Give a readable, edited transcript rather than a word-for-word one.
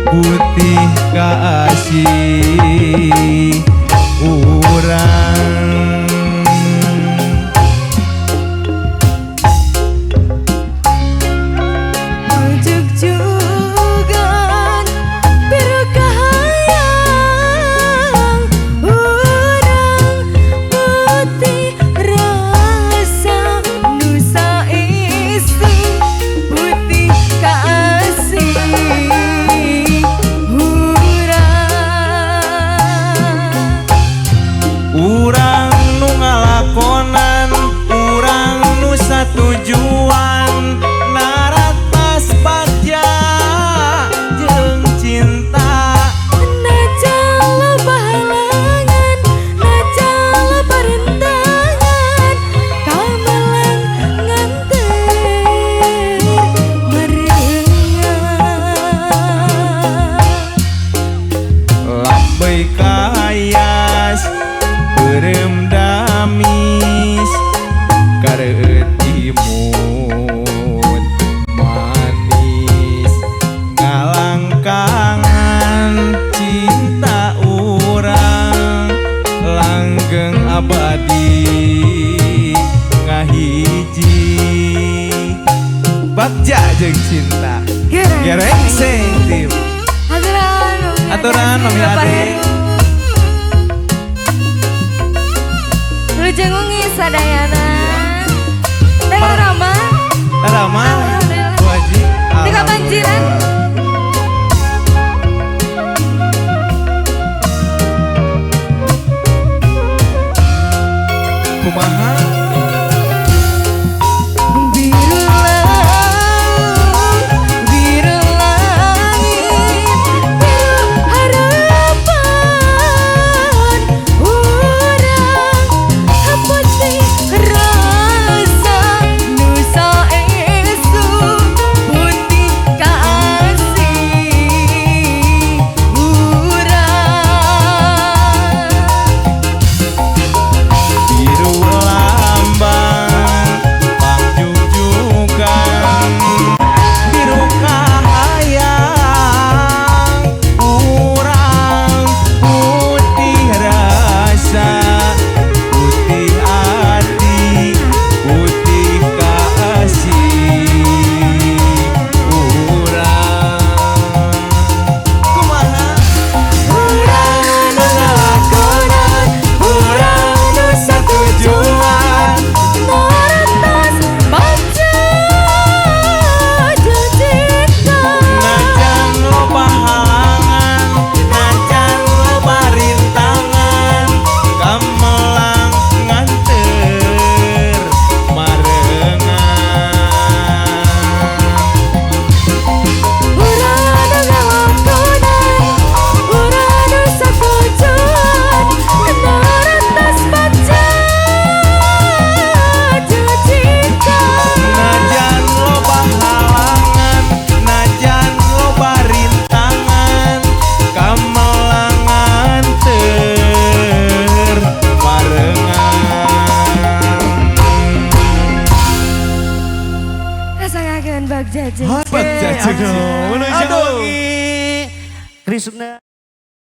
putih kasih urang. Urang nu ngalakonan, urang nu satujuan, naratas bagja jeung cinta. Najan loba halangan, najan loba rintangan, kamelang nganter merengan. Lambei kayas berem damis kareut imut manis ngalangkangan cinta urang langgeng abadi ngahiji bagja jeung cinta gereng sing tim aturan mami ade Jengungi sadayana Teh Rama Bu Haji Tika banjiran kumaha Bagja Bagja jeung Aduh, menuju Krisna.